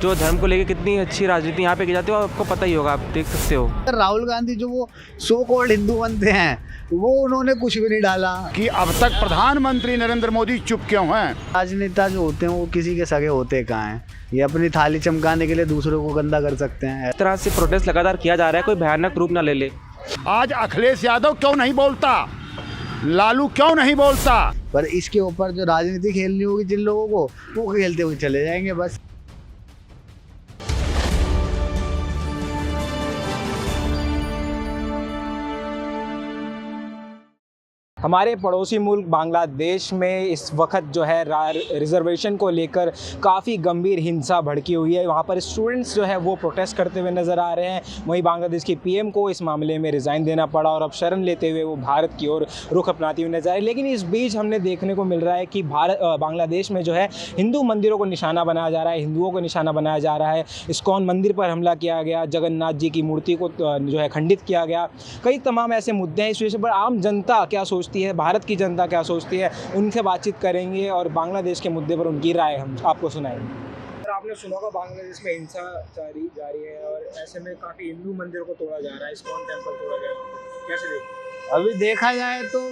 जो धर्म को लेकर कितनी अच्छी राजनीति यहाँ पे की जाती है, आपको पता ही होगा, आप देख सकते हो। राहुल गांधी जो वो सो कॉल्ड हिंदू बनते हैं, वो उन्होंने कुछ भी नहीं डाला कि अब तक प्रधानमंत्री नरेंद्र मोदी चुप क्यों हैं। राजनेता जो होते हैं वो किसी के सगे होते कहाँ हैं, ये अपनी थाली चमकाने के लिए दूसरों को गंदा कर सकते हैं। इस तरह से प्रोटेस्ट लगातार किया जा रहा है, कोई भयानक रूप ना ले ले। आज अखिलेश यादव क्यों नहीं बोलता, लालू क्यों नहीं बोलता। पर इसके ऊपर जो राजनीति खेलनी होगी जिन लोगों को, वो खेलते हुए चले जाएंगे बस। हमारे पड़ोसी मुल्क बांग्लादेश में इस वक्त जो है रिजर्वेशन को लेकर काफ़ी गंभीर हिंसा भड़की हुई है। वहाँ पर स्टूडेंट्स जो है वो प्रोटेस्ट करते हुए नज़र आ रहे हैं। वहीं बांग्लादेश की पीएम को इस मामले में रिज़ाइन देना पड़ा और अब शरण लेते हुए वो भारत की ओर रुख अपनाती हुई नजर आ रही है। लेकिन इस बीच हमने देखने को मिल रहा है कि बांग्लादेश में जो है हिंदू मंदिरों को निशाना बनाया जा रहा है, हिंदुओं को निशाना बनाया जा रहा है। इस्कॉन मंदिर पर हमला किया गया, जगन्नाथ जी की मूर्ति को जो है खंडित किया गया। कई तमाम ऐसे मुद्दे हैं। इस विषय पर आम जनता क्या सोचती है, भारत की जनता क्या सोचती है, उनसे बातचीत करेंगे और बांग्लादेश के मुद्दे पर उनकी राय हम आपको सुनाएंगे। सर, आपने सुना होगा बांग्लादेश में हिंसा जारी है और ऐसे में काफ़ी हिंदू मंदिरों को तोड़ा जा रहा है, इस्कॉन टेम्पल तोड़ा गया, कैसे देखते? अभी देखा जाए तो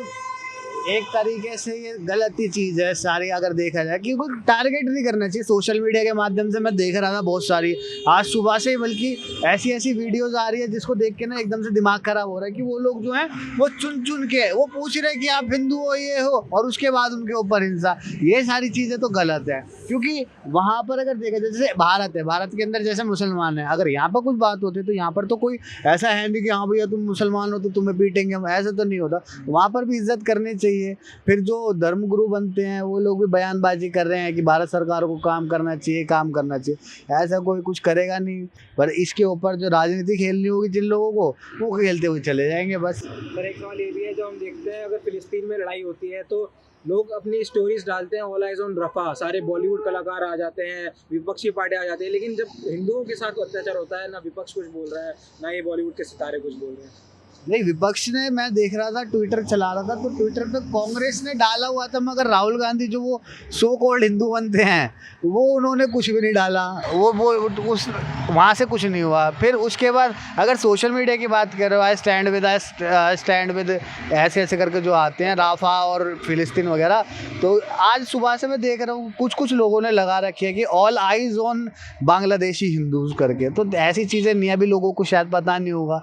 एक तरीके से ये गलत ही चीज़ है सारी, अगर देखा जाए, क्योंकि टारगेट नहीं करना चाहिए। सोशल मीडिया के माध्यम से मैं देख रहा था बहुत सारी आज सुबह से ही, बल्कि ऐसी ऐसी वीडियोस आ रही है जिसको देख के ना एकदम से दिमाग खराब हो रहा है कि वो लोग जो हैं वो चुन चुन के वो पूछ रहे हैं कि आप हिंदू हो, ये हो, और उसके बाद उनके ऊपर हिंसा। ये सारी चीज़ें तो गलत है, क्योंकि वहाँ पर अगर देखा जाए, जैसे भारत है, भारत के अंदर जैसे मुसलमान है, अगर यहाँ पर कुछ बात होती है तो यहाँ पर तो कोई ऐसा है नहीं कि हाँ भैया तुम मुसलमान हो तो तुम्हें पीटेंगे हम, ऐसा तो नहीं होता। वहाँ पर भी इज्जत करनी चाहिए। फिर जो धर्म गुरु बनते हैं वो लोग भी बयानबाजी कर रहे हैं कि भारत सरकार को काम करना चाहिए, ऐसा कोई कुछ करेगा नहीं। पर इसके ऊपर जो राजनीति खेलनी होगी जिन लोगों को, वो खेलते हुए चले जाएंगे बस। सर, एक सवाल ये भी है, जो हम देखते हैं अगर फिलिस्तीन में लड़ाई होती है तो लोग अपनी स्टोरीज डालते हैं, ऑल आइज ऑन रफा, सारे बॉलीवुड कलाकार आ जाते हैं, विपक्षी पार्टी आ जाती है। लेकिन जब हिंदुओं के साथ अत्याचार होता है, ना विपक्ष कुछ बोल रहा है, ना ये बॉलीवुड के सितारे कुछ बोल रहे हैं। नहीं, विपक्ष ने, मैं देख रहा था ट्विटर चला रहा था तो ट्विटर पे कांग्रेस ने डाला हुआ था, मगर राहुल गांधी जो वो सो कॉल्ड हिंदू बनते हैं, वो उन्होंने कुछ भी नहीं डाला। वो उस वहाँ से कुछ नहीं हुआ। फिर उसके बाद अगर सोशल मीडिया की बात कर रहे हो, स्टैंड विद ऐसे ऐसे करके जो आते हैं, राफा और फिलिस्तीन वगैरह, तो आज सुबह से मैं देख रहा हूँ कुछ लोगों ने लगा रखी है कि all eyes on Bangladeshi Hindus करके। तो ऐसी चीज़ें नहीं, अभी लोगों को शायद पता नहीं होगा।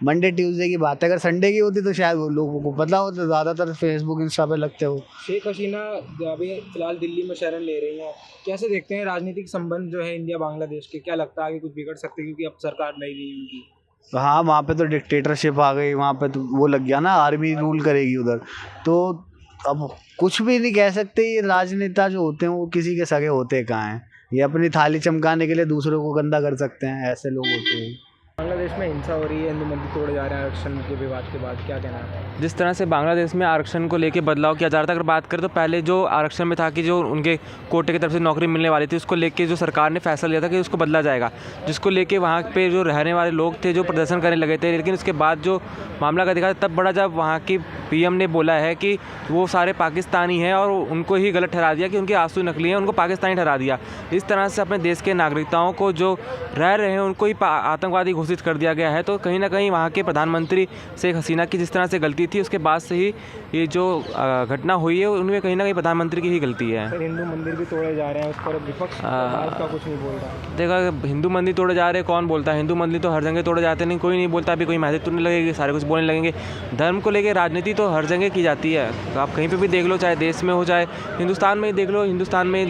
मंडे ट्यूसडे की बात है, अगर संडे की होती तो शायद वो लोगों को पता हो, तो ज़्यादातर फेसबुक इंस्टा पे लगते हो। शेख हसीना अभी फिलहाल दिल्ली में शरण ले रही हैं, कैसे देखते हैं राजनीतिक संबंध जो है इंडिया बांग्लादेश के? क्या लगता है आगे कुछ बिगड़ सकते हैं, क्योंकि अब सरकार नहीं रही उनकी? हाँ, वहाँ पे तो डिक्टेटरशिप आ गई, वहाँ पे तो वो लग गया ना, आर्मी रूल करेगी उधर। तो अब कुछ भी नहीं कह सकते। ये राजनेता जो होते हैं वो किसी के सगे होते कहाँ हैं, ये अपनी थाली चमकाने के लिए दूसरों को गंदा कर सकते हैं, ऐसे लोग होते हैं। बांग्लादेश में हिंसा हो रही है, हिंदू मंदिर तोड़े जा रहे हैं आरक्षण के विवाद के बाद, क्या कहना है? जिस तरह से बांग्लादेश में आरक्षण को लेके बदलाव किया जा रहा था, अगर बात करें तो पहले जो आरक्षण में था कि जो उनके कोटे की तरफ से नौकरी मिलने वाली थी, उसको लेके जो सरकार ने फैसला लिया था कि उसको बदला जाएगा, जिसको लेके वहाँ पे जो रहने वाले लोग थे जो प्रदर्शन करने लगे थे। लेकिन उसके बाद जो मामला का देखा तब बड़ा, जब वहाँ की पीएम ने बोला है कि वो सारे पाकिस्तानी हैं और उनको ही गलत ठहरा दिया कि उनके आंसू नकली हैं, उनको पाकिस्तानी ठहरा दिया। इस तरह से अपने देश के नागरिकताओं को जो रह रहे हैं उनको ही आतंकवादी घोषित कर दिया गया है। तो कहीं ना कहीं वहाँ के प्रधानमंत्री शेख हसीना की जिस तरह से गलती थी, उसके बाद से ही ये जो घटना हुई है उनमें कहीं ना कहीं प्रधानमंत्री की ही गलती है। सर, हिंदू मंदिर भी तोड़े जा रहे हैं, उस पर विपक्ष भारत का कुछ नहीं बोल रहा। देखा, हिंदू मंदिर तोड़े जा रहे हैं, कौन बोलता है? हिंदू मंदिर तो हर जगह तोड़े जाते नहीं, कोई नहीं बोलता। अभी कोई महजिद तोड़ने लगेगी, सारे कुछ बोलने लगेंगे। धर्म को लेकर राजनीति तो हर जगह की जाती है, तो आप कहीं पर भी देख लो, चाहे देश में हो चाहे हिंदुस्तान में ही देख लो। हिंदुस्तान में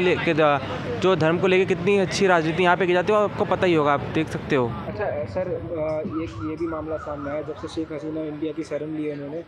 जो धर्म को लेकर कितनी अच्छी राजनीति यहाँ पे की जाती है, आपको पता ही होगा, आप देख सकते हो। अच्छा सर, ये भी मामला सामने आया, जब से शेख हसीना इंडिया की शरण ली है उन्होंने,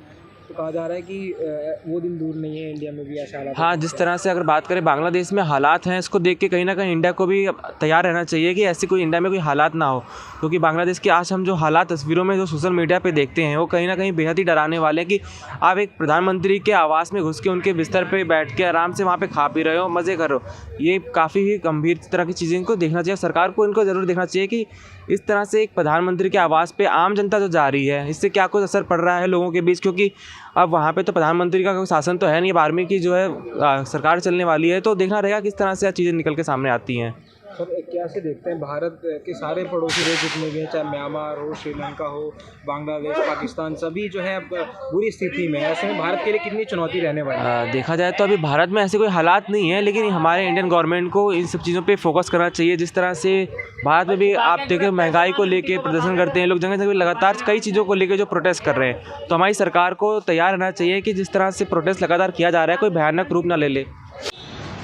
तो कहा जा रहा है कि वो दिन दूर नहीं है इंडिया में भी ऐसा हालात। हाँ, जिस तरह से अगर बात करें बांग्लादेश में हालात हैं, इसको देख के कहीं ना कहीं इंडिया को भी तैयार रहना चाहिए कि ऐसी कोई इंडिया में कोई हालात ना हो, क्योंकि बांग्लादेश के आज हम जो हालात तस्वीरों में जो सोशल मीडिया पे देखते हैं वो कहीं ना कहीं बेहद ही डराने वाले हैं। कि आप एक प्रधानमंत्री के आवास में घुस के उनके बिस्तर पर बैठ के आराम से वहाँ पर खा पी रहे हो, मज़े कर रहे हो, ये काफ़ी ही गंभीर तरह की चीज़ें इनको देखना चाहिए। सरकार को इनको ज़रूर देखना चाहिए कि इस तरह से एक प्रधानमंत्री के आवास पे आम जनता जो जा रही है, इससे क्या कुछ असर पड़ रहा है लोगों के बीच, क्योंकि अब वहाँ पे तो प्रधानमंत्री का कोई शासन तो है नहीं, अब आर्मी की जो है सरकार चलने वाली है। तो देखना रहेगा किस तरह से चीज़ें निकल के सामने आती हैं। सर कैसे देखते हैं भारत के सारे पड़ोसी देश जितने भी हैं, चाहे म्यांमार हो, श्रीलंका हो, बांग्लादेश, पाकिस्तान, सभी जो है अब बुरी स्थिति में है। ऐसे में भारत के लिए कितनी चुनौती रहने वाली है? देखा जाए तो अभी भारत में ऐसे कोई हालात नहीं है, लेकिन हमारे इंडियन गवर्नमेंट को इन सब चीज़ों पे फोकस करना चाहिए। जिस तरह से भारत में भी आप देखें महंगाई को लेके प्रदर्शन करते हैं लोग, जगह जगह लगातार कई चीज़ों को लेके जो प्रोटेस्ट कर रहे हैं, तो हमारी सरकार को तैयार रहना चाहिए कि जिस तरह से प्रोटेस्ट लगातार किया जा रहा है कोई भयानक रूप ना ले ले।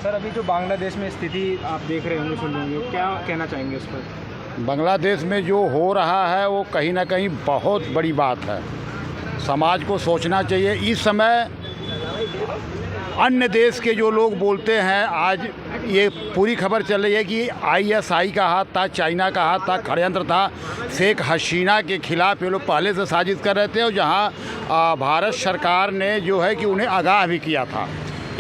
सर अभी जो बांग्लादेश में स्थिति आप देख रहे होंगे, सुन रहे होंगे, क्या कहना चाहेंगे उस पर? बांग्लादेश में जो हो रहा है वो कहीं ना कहीं बहुत बड़ी बात है। समाज को सोचना चाहिए। इस समय अन्य देश के जो लोग बोलते हैं, आज ये पूरी खबर चल रही है कि ISI का हाथ था, चाइना का हाथ था, षड्यंत्र था। शेख हसीना के खिलाफ ये लोग पहले से साजिश कर रहे थे और जहां भारत सरकार ने जो है कि उन्हें आगाह भी किया था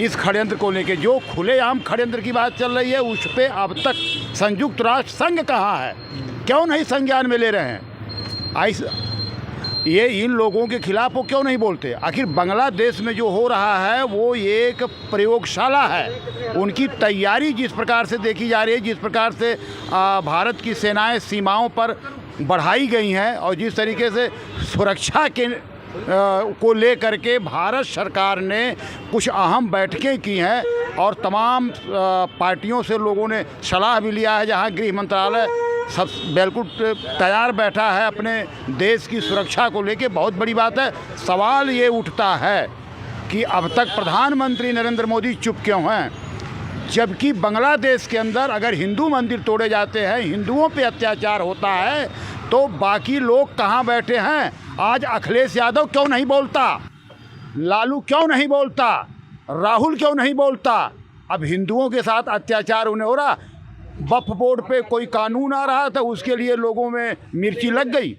इस षड्यंत्र को लेके। जो खुलेआम षड्यंत्र की बात चल रही है उस पर अब तक संयुक्त राष्ट्र संघ कहाँ है, क्यों नहीं संज्ञान में ले रहे हैं? ये इन लोगों के खिलाफ वो क्यों नहीं बोलते? आखिर बांग्लादेश में जो हो रहा है वो एक प्रयोगशाला है। उनकी तैयारी जिस प्रकार से देखी जा रही है, जिस प्रकार से भारत की सेनाएं सीमाओं पर बढ़ाई गई हैं और जिस तरीके से सुरक्षा के को लेकर के भारत सरकार ने कुछ अहम बैठकें की हैं और तमाम पार्टियों से लोगों ने सलाह भी लिया है, जहां गृह मंत्रालय सब बिल्कुल तैयार बैठा है अपने देश की सुरक्षा को लेके। बहुत बड़ी बात है। सवाल ये उठता है कि अब तक प्रधानमंत्री नरेंद्र मोदी चुप क्यों हैं, जबकि बांग्लादेश के अंदर अगर हिंदू मंदिर तोड़े जाते हैं, हिंदुओं पे अत्याचार होता है, तो बाकी लोग कहाँ बैठे हैं? आज अखिलेश यादव क्यों नहीं बोलता, लालू क्यों नहीं बोलता, राहुल क्यों नहीं बोलता? अब हिंदुओं के साथ अत्याचार उन्हें हो रहा। वक्फ बोर्ड पे कोई कानून आ रहा था, उसके लिए लोगों में मिर्ची लग गई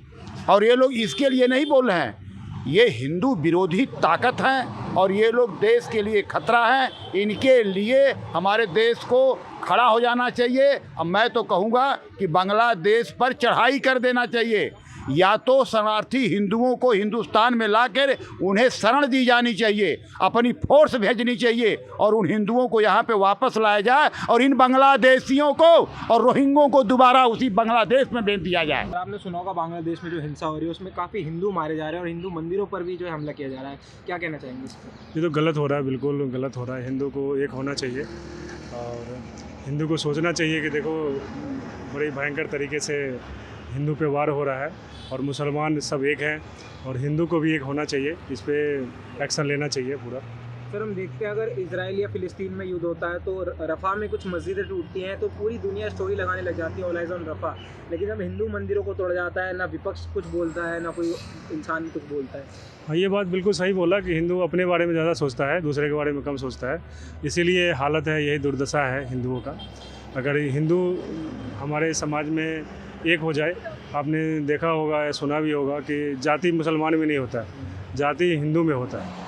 और ये लोग इसके लिए नहीं बोल रहे हैं। ये हिंदू विरोधी ताकत हैं और ये लोग देश के लिए खतरा हैं। इनके लिए हमारे देश को खड़ा हो जाना चाहिए। अब मैं तो कहूँगा कि बांग्लादेश पर चढ़ाई कर देना चाहिए, या तो शरणार्थी हिंदुओं को हिंदुस्तान में लाकर उन्हें शरण दी जानी चाहिए, अपनी फोर्स भेजनी चाहिए और उन हिंदुओं को यहाँ पे वापस लाया जाए और इन बांग्लादेशियों को और रोहिंग्यों को दोबारा उसी बांग्लादेश में भेज दिया जाए। आपने सुना होगा बांग्लादेश में जो हिंसा हो रही है उसमें काफ़ी हिंदू मारे जा रहे हैं और हिंदू मंदिरों पर भी जो है हमला किया जा रहा है, क्या कहना चाहेंगे इस पर? ये तो गलत हो रहा है, बिल्कुल गलत हो रहा है। हिंदू को एक होना चाहिए और हिंदू को सोचना चाहिए कि देखो बड़ी भयंकर तरीके से हिंदू पे वार हो रहा है और मुसलमान सब एक हैं और हिंदू को भी एक होना चाहिए। इस पर एक्शन लेना चाहिए पूरा। सर हम देखते हैं अगर इजराइल या फिलिस्तीन में युद्ध होता है तो रफ़ा में कुछ मस्जिदें टूटती हैं तो पूरी दुनिया स्टोरी लगाने लग जाती है ऑल आइज़ ऑन रफ़ा, लेकिन जब हिंदू मंदिरों को तोड़ा जाता है ना विपक्ष कुछ बोलता है ना कोई इंसान कुछ बोलता है। हाँ, ये बात बिल्कुल सही बोला कि हिंदू अपने बारे में ज़्यादा सोचता है, दूसरे के बारे में कम सोचता है। इसीलिए हालत है, यही दुर्दशा है हिंदुओं का। अगर हिंदू हमारे समाज में एक हो जाए, आपने देखा होगा या सुना भी होगा कि जाति मुसलमान में नहीं होता है, जाति हिंदू में होता है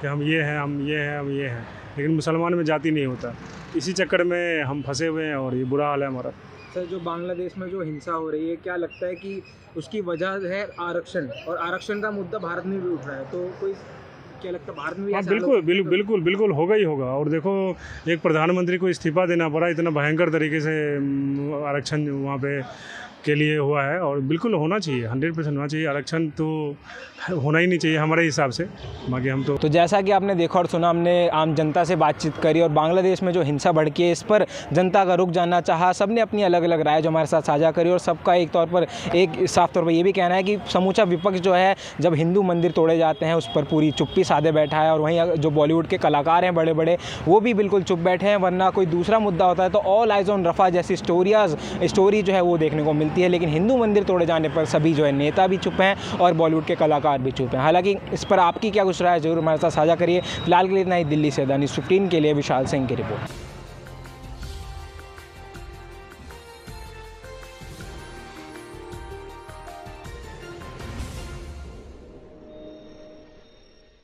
कि हम ये हैं, हम ये हैं, हम ये हैं, लेकिन मुसलमान में जाति नहीं होता। इसी चक्कर में हम फंसे हुए हैं और ये बुरा हाल है हमारा। सर जो बांग्लादेश में जो हिंसा हो रही है, क्या लगता है कि उसकी वजह है आरक्षण, और आरक्षण का मुद्दा भारत में भी उठ रहा है, तो कोई क्या लगता है भारत में भी? हाँ बिल्कुल होगा ही होगा। और देखो एक प्रधानमंत्री को इस्तीफा देना पड़ा, इतना भयंकर तरीके से आरक्षण वहाँ पे के लिए हुआ है और बिल्कुल होना चाहिए, 100% होना चाहिए। आरक्षण तो होना ही नहीं चाहिए हमारे हिसाब से। बाकी हम तो जैसा कि आपने देखा और सुना, हमने आम जनता से बातचीत करी और बांग्लादेश में जो हिंसा भड़की है इस पर जनता का रुख जानना चाहा। सबने अपनी अलग अलग राय जो हमारे साथ साझा करी और सबका एक साफ तौर पर ये भी कहना है कि समूचा विपक्ष जो है जब हिंदू मंदिर तोड़े जाते हैं उस पर पूरी चुप्पी साधे बैठा है, और वहीं जो बॉलीवुड के कलाकार हैं बड़े बड़े वो भी बिल्कुल चुप बैठे हैं। वरना कोई दूसरा मुद्दा होता है तो ऑल आइज़ ऑन रफ़ा जैसी स्टोरी जो है वो देखने को मिलती है, लेकिन हिंदू मंदिर तोड़े जाने पर सभी जो है नेता भी चुप हैं और बॉलीवुड के कलाकार भी चुप हैं। हालांकि इस पर आपकी क्या कुछ राय है जरूर हमारे साथ साझा करिए। फिलहाल के लिए इतना ही। दिल्ली से द न्यूज़ 15 के लिए विशाल सिंह की रिपोर्ट।